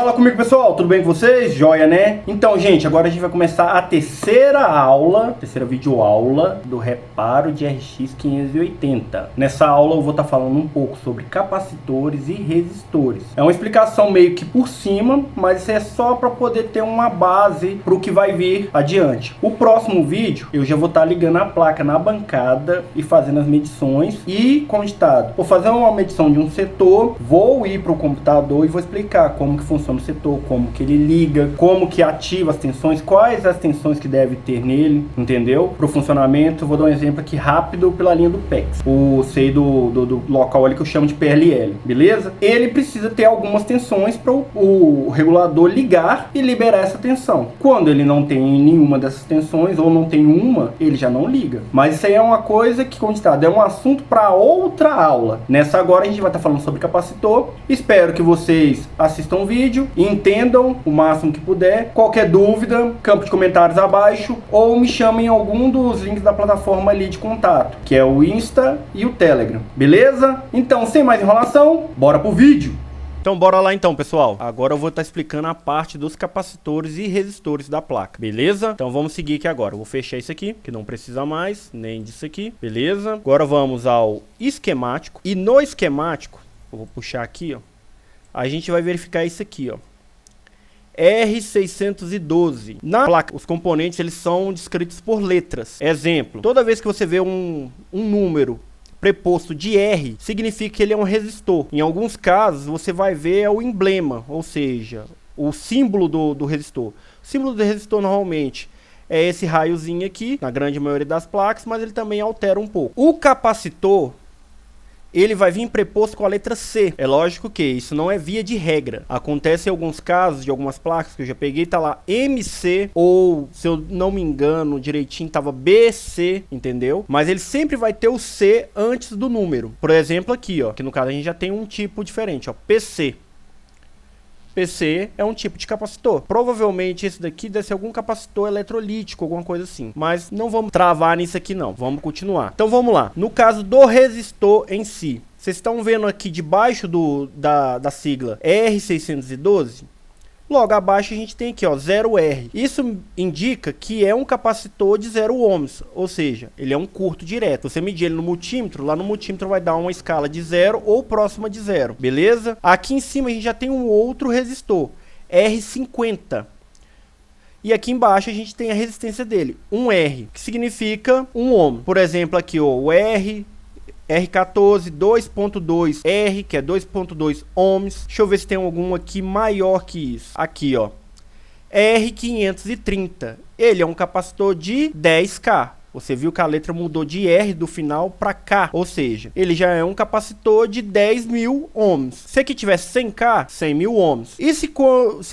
Fala comigo, pessoal, tudo bem com vocês? Joia, né? Então, gente, agora a gente vai começar a terceira videoaula do reparo de RX 580. Nessa aula eu vou estar falando um pouco sobre capacitores e resistores. É uma explicação meio que por cima, mas isso é só para poder ter uma base para o que vai vir adiante. O próximo vídeo eu já vou estar ligando a placa na bancada e fazendo as medições. E, como ditado, vou fazer uma medição de um setor, vou ir para o computador e vou explicar como que funciona o setor, como que ele liga, como que ativa as tensões, quais as tensões que deve ter nele, entendeu? Para o funcionamento, vou dar um exemplo aqui rápido pela linha do PEX. Do local ali que eu chamo de PLL, beleza? Ele precisa ter algumas tensões para o regulador ligar e liberar essa tensão. Quando ele não tem nenhuma dessas tensões, ou não tem uma, ele já não liga. Mas isso aí é uma coisa que, como ditado, é um assunto para outra aula. Nessa agora a gente vai estar falando sobre capacitor. Espero que vocês assistam o vídeo e entendam o máximo que puder. Qualquer dúvida, campo de comentários abaixo, ou me chamem em algum dos links da plataforma ali de contato, que é o Insta e o Telegram, beleza? Então, sem mais enrolação, bora pro vídeo! Então bora lá então, pessoal. Agora eu vou estar explicando a parte dos capacitores e resistores da placa, beleza? Então vamos seguir aqui agora. Eu vou fechar isso aqui, que não precisa mais, nem disso aqui, beleza? Agora vamos ao esquemático. E no esquemático, eu vou puxar aqui, ó. A gente vai verificar isso aqui, ó. R612. Na placa, os componentes eles são descritos por letras. Exemplo, toda vez que você vê um número preposto de R, significa que ele é um resistor. Em alguns casos, você vai ver o emblema, ou seja, o símbolo do resistor. O símbolo do resistor normalmente é esse raiozinho aqui, na grande maioria das placas, mas ele também altera um pouco. O capacitor, ele vai vir preposto com a letra C. É lógico que isso não é via de regra. Acontece em alguns casos de algumas placas que eu já peguei, tá lá MC, ou se eu não me engano direitinho, tava BC, entendeu? Mas ele sempre vai ter o C antes do número. Por exemplo aqui, ó, que no caso a gente já tem um tipo diferente, ó, PC. PC é um tipo de capacitor. Provavelmente esse daqui deve ser algum capacitor eletrolítico, alguma coisa assim. Mas não vamos travar nisso aqui não. Vamos continuar. Então vamos lá. No caso do resistor em si, vocês estão vendo aqui debaixo da sigla R612? Logo abaixo a gente tem aqui, ó, 0R. Isso indica que é um capacitor de 0 ohms, ou seja, ele é um curto direto. Você medir ele no multímetro, lá no multímetro vai dar uma escala de 0 ou próxima de 0, beleza? Aqui em cima a gente já tem um outro resistor, R50. E aqui embaixo a gente tem a resistência dele, 1R, que significa 1 ohm. Por exemplo aqui, ó, o R14 2.2 R, que é 2.2 ohms. Deixa eu ver se tem algum aqui maior que isso. Aqui, ó, R530. Ele é um capacitor de 10K. Você viu que a letra mudou de R do final para K, ou seja, ele já é um capacitor de 10.000 ohms. Se aqui tivesse 100K, 100.000 ohms. E se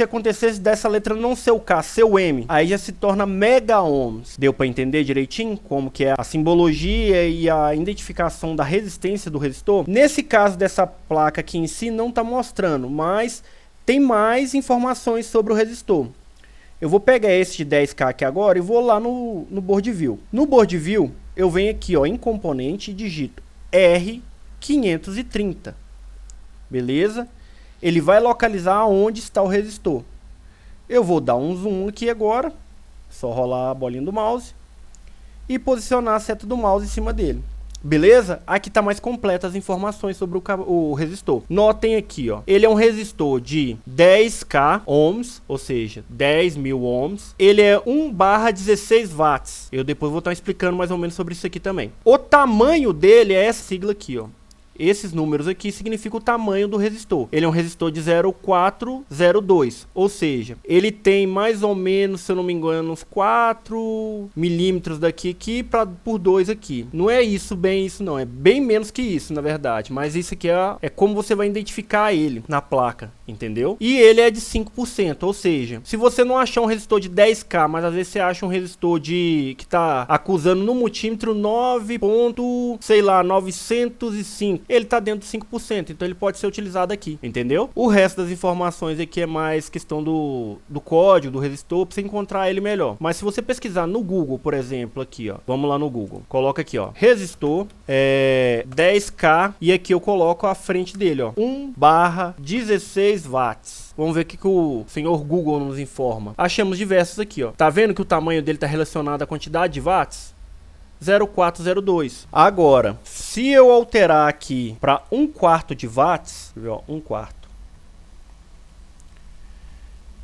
acontecesse dessa letra não ser o K, ser o M, aí já se torna mega ohms. Deu para entender direitinho como que é a simbologia e a identificação da resistência do resistor? Nesse caso dessa placa aqui em si não está mostrando, mas tem mais informações sobre o resistor. Eu vou pegar esse de 10K aqui agora e vou lá no Board View. No Board View, eu venho aqui, ó, em componente e digito R530. Beleza? Ele vai localizar onde está o resistor. Eu vou dar um zoom aqui agora. Só rolar a bolinha do mouse. E posicionar a seta do mouse em cima dele. Beleza? Aqui está mais completa as informações sobre o resistor. Notem aqui, ó. Ele é um resistor de 10K ohms, ou seja, 10.000 ohms. Ele é 1/16 watts. Eu depois vou estar explicando mais ou menos sobre isso aqui também. O tamanho dele é essa sigla aqui, ó. Esses números aqui significam o tamanho do resistor. Ele é um resistor de 0,402, ou seja, ele tem mais ou menos, se eu não me engano, uns 4 milímetros daqui por 2 aqui. Não é isso, bem isso não, é bem menos que isso, na verdade. Mas isso aqui é como você vai identificar ele na placa, entendeu? E ele é de 5%, ou seja, se você não achar um resistor de 10K, mas às vezes você acha um resistor que tá acusando no multímetro 9,905. ele tá dentro de 5%, então ele pode ser utilizado aqui, entendeu? O resto das informações aqui é mais questão do código, do resistor, pra você encontrar ele melhor. Mas se você pesquisar no Google, por exemplo, aqui, ó, vamos lá no Google, coloca aqui, ó, resistor 10K, e aqui eu coloco a frente dele, ó, 1/16 watts. Vamos ver o que o senhor Google nos informa. Achamos diversos aqui, ó. Tá vendo que o tamanho dele tá relacionado à quantidade de watts? 0,402. Agora, se eu alterar aqui para 1/4 de watts, ó, 1/4,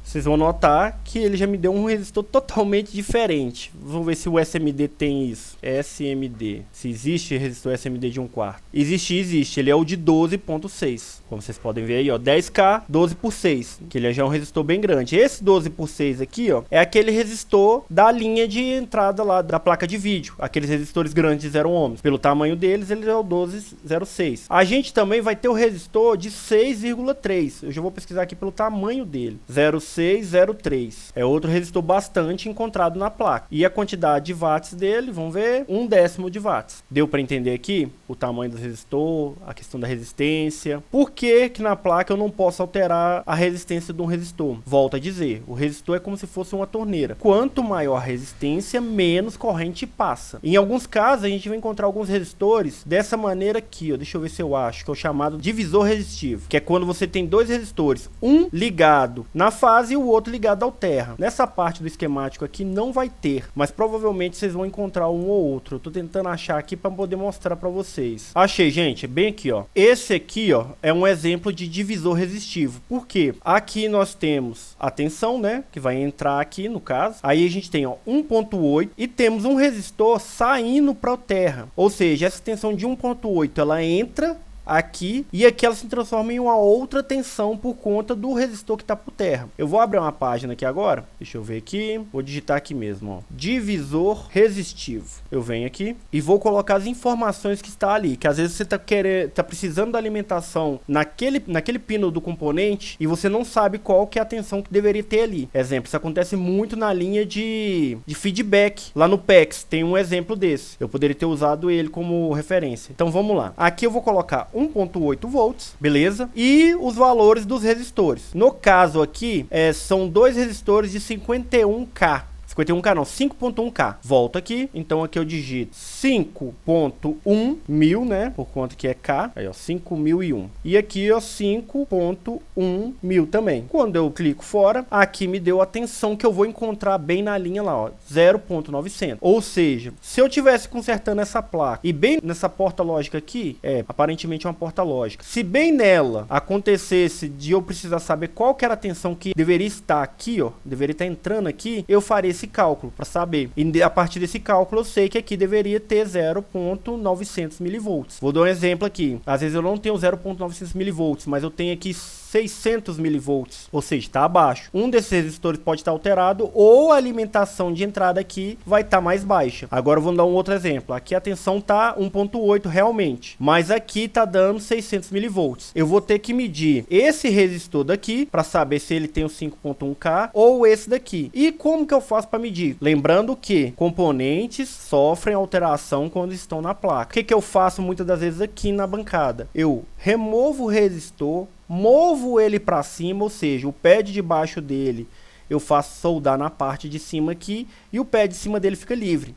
vocês vão notar que ele já me deu um resistor totalmente diferente. Vamos ver se o SMD tem isso. SMD. Se existe resistor SMD de 1/4. Existe. Ele é o de 12.6. Como vocês podem ver aí, ó. 10K, 12/6. Que ele já é um resistor bem grande. Esse 12/6 aqui, ó, é aquele resistor da linha de entrada lá da placa de vídeo. Aqueles resistores grandes de 0 ohms. Pelo tamanho deles, ele é o 1206. A gente também vai ter o resistor de 6,3. Eu já vou pesquisar aqui pelo tamanho dele. 0603. É outro resistor bastante encontrado na placa. E a quantidade de watts dele, vamos ver, 1/10 de watts. Deu para entender aqui o tamanho do resistor, a questão da resistência. Por que que na placa eu não posso alterar a resistência de um resistor? Volto a dizer, o resistor é como se fosse uma torneira. Quanto maior a resistência, menos corrente passa. Em alguns casos, a gente vai encontrar alguns resistores dessa maneira aqui, ó. Deixa eu ver se eu acho, que é o chamado divisor resistivo, que é quando você tem dois resistores, um ligado na fase e o outro ligado ao terra. Nessa parte do esquemático aqui não vai ter, mas provavelmente vocês vão encontrar um ou outro. Eu tô tentando achar aqui para poder mostrar para vocês. Achei, gente, é bem aqui, ó. Esse aqui, ó, é um exemplo de divisor resistivo. Por quê? Aqui nós temos a tensão, né, que vai entrar aqui no caso. Aí a gente tem, ó, 1.8 e temos um resistor saindo para o terra. Ou seja, essa tensão de 1.8 ela entra aqui e aqui ela se transforma em uma outra tensão por conta do resistor que está por terra. Eu vou abrir uma página aqui agora, deixa eu ver aqui, vou digitar aqui mesmo, ó, divisor resistivo. Eu venho aqui e vou colocar as informações que está ali, que às vezes você tá precisando da alimentação naquele pino do componente e você não sabe qual que é a tensão que deveria ter ali. Exemplo, isso acontece muito na linha de feedback. Lá no PEX tem um exemplo desse. Eu poderia ter usado ele como referência. Então vamos lá. Aqui eu vou colocar 1.8 volts, beleza? E os valores dos resistores. No caso aqui, são dois resistores de 51K. 51K não, 5.1K. Volto aqui, então aqui eu digito 5.1 mil, né? Por conta que é K. Aí, ó, 5.001. E aqui, ó, 5.1 mil também. Quando eu clico fora, aqui me deu a tensão que eu vou encontrar bem na linha lá, ó, 0.900. Ou seja, se eu tivesse consertando essa placa e bem nessa porta lógica aqui, aparentemente uma porta lógica. Se bem nela acontecesse de eu precisar saber qual que era a tensão que deveria estar aqui, ó, deveria estar entrando aqui, eu faria esse cálculo para saber. E a partir desse cálculo eu sei que aqui deveria ter 0.900 milivolts. Vou dar um exemplo aqui. Às vezes eu não tenho 0.900 milivolts, mas eu tenho aqui 600 milivolts, ou seja, está abaixo. Um desses resistores pode estar alterado ou a alimentação de entrada aqui vai estar mais baixa. Agora vamos dar um outro exemplo. Aqui a tensão está 1.8 realmente, mas aqui está dando 600 milivolts. Eu vou ter que medir esse resistor daqui para saber se ele tem o 5.1K ou esse daqui. E como que eu faço para medir? Lembrando que componentes sofrem alteração quando estão na placa. O que que eu faço muitas das vezes aqui na bancada? Eu removo o resistor, movo ele para cima, ou seja, o pad de baixo dele eu faço soldar na parte de cima aqui e o pad de cima dele fica livre.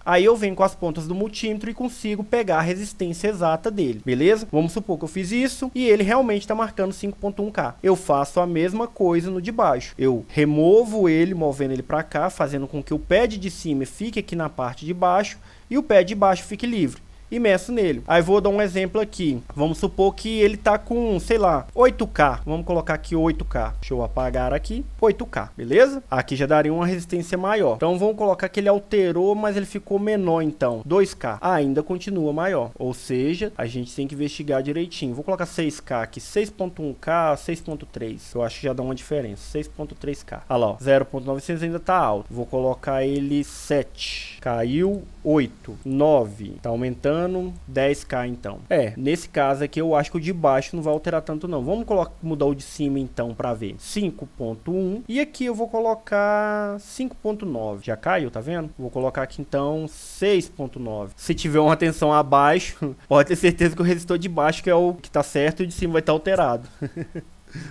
Aí eu venho com as pontas do multímetro e consigo pegar a resistência exata dele, beleza? Vamos supor que eu fiz isso e ele realmente está marcando 5.1K. Eu faço a mesma coisa no de baixo. Eu removo ele, movendo ele para cá, fazendo com que o pad de cima fique aqui na parte de baixo e o pad de baixo fique livre. E meço nele. Aí vou dar um exemplo aqui. Vamos supor que ele tá com, sei lá, 8K. Vamos colocar aqui 8K. Deixa eu apagar aqui. 8K, beleza? Aqui já daria uma resistência maior. Então vamos colocar que ele alterou, mas ele ficou menor então. 2K. Ainda continua maior. Ou seja, a gente tem que investigar direitinho. Vou colocar 6K aqui. 6.1K, 6.3. Eu acho que já dá uma diferença. 6.3K. Olha lá, ó. 0.900 ainda tá alto. Vou colocar ele 7. Caiu 8. 9. Tá aumentando. alterando 10k então. Nesse caso aqui eu acho que o de baixo não vai alterar tanto não. Vamos mudar o de cima então para ver. 5.1 e aqui eu vou colocar 5.9. Já caiu, tá vendo? Vou colocar aqui então 6.9. Se tiver uma tensão abaixo, pode ter certeza que o resistor de baixo que é o que tá certo e o de cima vai estar alterado.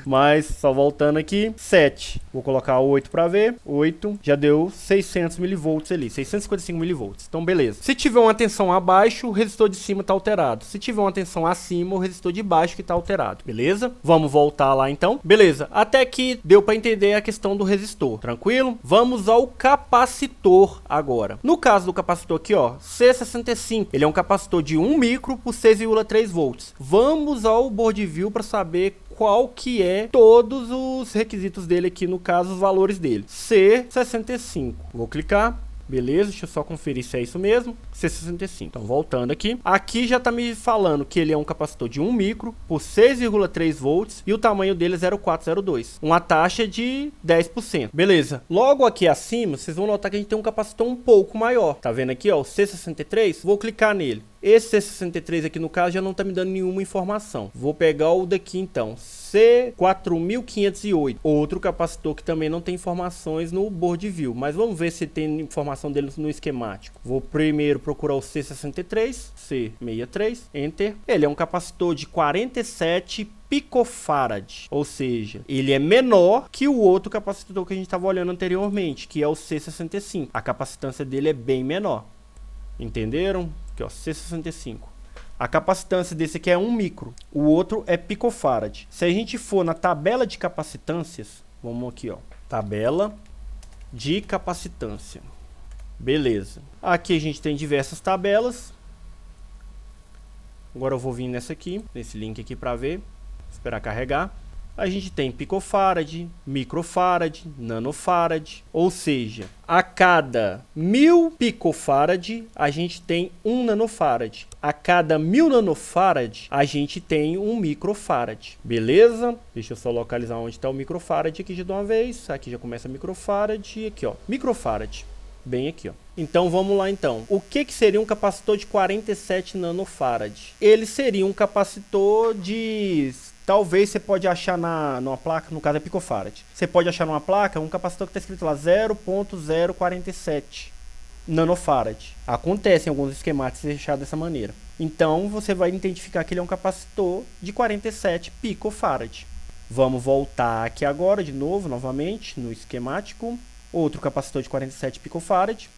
Mas, só voltando aqui, 7. Vou colocar 8 para ver. 8, já deu 600 mV ali, 655 mV. Então, beleza. Se tiver uma tensão abaixo, o resistor de cima está alterado. Se tiver uma tensão acima, o resistor de baixo que está alterado. Beleza? Vamos voltar lá então. Beleza. Até aqui deu para entender a questão do resistor. Tranquilo? Vamos ao capacitor agora. No caso do capacitor aqui, ó, C65. Ele é um capacitor de 1 micro por 6,3 volts. Vamos ao board view para saber qual que é todos os requisitos dele aqui, no caso, os valores dele. C65. Vou clicar. Beleza, deixa eu só conferir se é isso mesmo. C65. Então, voltando aqui. Aqui já tá me falando que ele é um capacitor de 1 micro por 6,3 volts e o tamanho dele é 0,402. Uma taxa de 10%. Beleza. Logo aqui acima, vocês vão notar que a gente tem um capacitor um pouco maior. Tá vendo aqui, ó, o C63? Vou clicar nele. Esse C63 aqui, no caso, já não tá me dando nenhuma informação. Vou pegar o daqui, então. C4508. Outro capacitor que também não tem informações no board view. Mas vamos ver se tem informação dele no esquemático. Vou primeiro procurar o C63. C63. Enter. Ele é um capacitor de 47 picofarad, ou seja, ele é menor que o outro capacitor que a gente estava olhando anteriormente, que é o C65. A capacitância dele é bem menor. Entenderam? Aqui, ó, C65. A capacitância desse aqui é 1 micro, o outro é picofarad. Se a gente for na tabela de capacitâncias, vamos aqui, ó, tabela de capacitância. Beleza. Aqui a gente tem diversas tabelas. Agora eu vou vir nessa aqui, nesse link aqui para ver. Esperar carregar. A gente tem picofarad, microfarad, nanofarad, ou seja, a cada 1000 picofarad a gente tem 1 nanofarad. A cada 1000 nanofarad a gente tem 1 microfarad. Beleza? Deixa eu só localizar onde está o microfarad aqui de uma vez. Aqui já começa microfarad e aqui, ó, microfarad. Bem aqui, ó. Então vamos lá então. O que seria um capacitor de 47 nanofarad? Ele seria um capacitor de... Talvez você pode achar numa placa, no caso é picofarad. Você pode achar numa placa um capacitor que está escrito lá 0.047 nanofarad. Acontece em alguns esquemáticos deixar dessa maneira. Então você vai identificar que ele é um capacitor de 47 picofarad. Vamos voltar aqui agora de novo, novamente, no esquemático. Outro capacitor de 47 picofarad.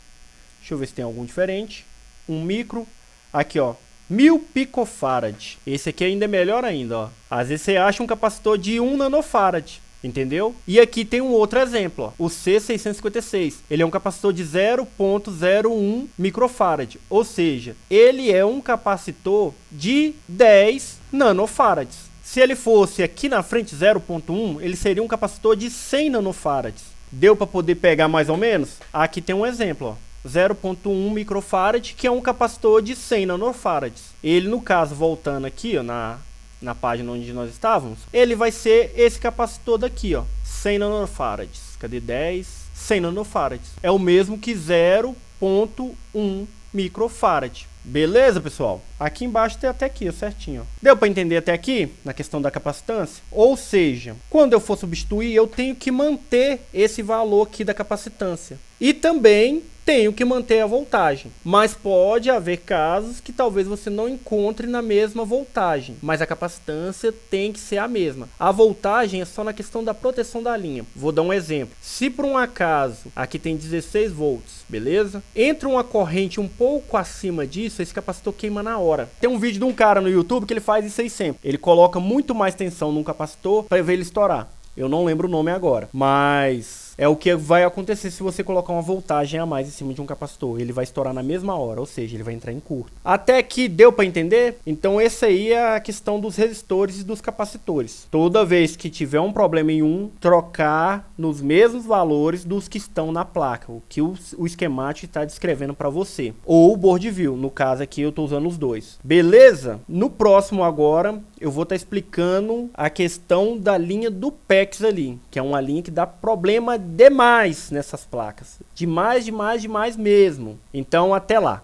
Deixa eu ver se tem algum diferente. 1 micro. Aqui, ó. 1000 picofarad. Esse aqui ainda é melhor ainda, ó. Às vezes você acha um capacitor de 1 nanofarad, entendeu? E aqui tem um outro exemplo, ó. O C656. Ele é um capacitor de 0.01 microfarad. Ou seja, ele é um capacitor de 10 nanofarads. Se ele fosse aqui na frente 0.1, ele seria um capacitor de 100 nanofarads. Deu para poder pegar mais ou menos? Aqui tem um exemplo, ó. 0.1 microfarad, que é um capacitor de 100 nanofarads. Ele, no caso, voltando aqui, ó, na página onde nós estávamos, ele vai ser esse capacitor daqui, ó, 100 nanofarads. Cadê 10? 100 nanofarads. É o mesmo que 0.1 microfarad. Beleza, pessoal? Aqui embaixo tem até aqui, ó, certinho. Ó. Deu para entender até aqui na questão da capacitância? Ou seja, quando eu for substituir, eu tenho que manter esse valor aqui da capacitância. E também tenho que manter a voltagem. Mas pode haver casos que talvez você não encontre na mesma voltagem. Mas a capacitância tem que ser a mesma. A voltagem é só na questão da proteção da linha. Vou dar um exemplo. Se por um acaso aqui tem 16 volts, beleza? Entra uma corrente um pouco acima disso, esse capacitor queima na hora. Tem um vídeo de um cara no YouTube que ele faz isso aí sempre. Ele coloca muito mais tensão num capacitor para ver ele estourar. Eu não lembro o nome agora, mas é o que vai acontecer se você colocar uma voltagem a mais em cima de um capacitor. Ele vai estourar na mesma hora, ou seja, ele vai entrar em curto. Até aqui deu para entender? Então essa aí é a questão dos resistores e dos capacitores. Toda vez que tiver um problema em um, trocar nos mesmos valores dos que estão na placa, o que o esquemático está descrevendo para você. Ou o board view, no caso aqui eu estou usando os dois. Beleza? No próximo agora eu vou estar explicando a questão da linha do PEX ali, que é uma linha que dá problema demais nessas placas. Demais mesmo. Então, até lá.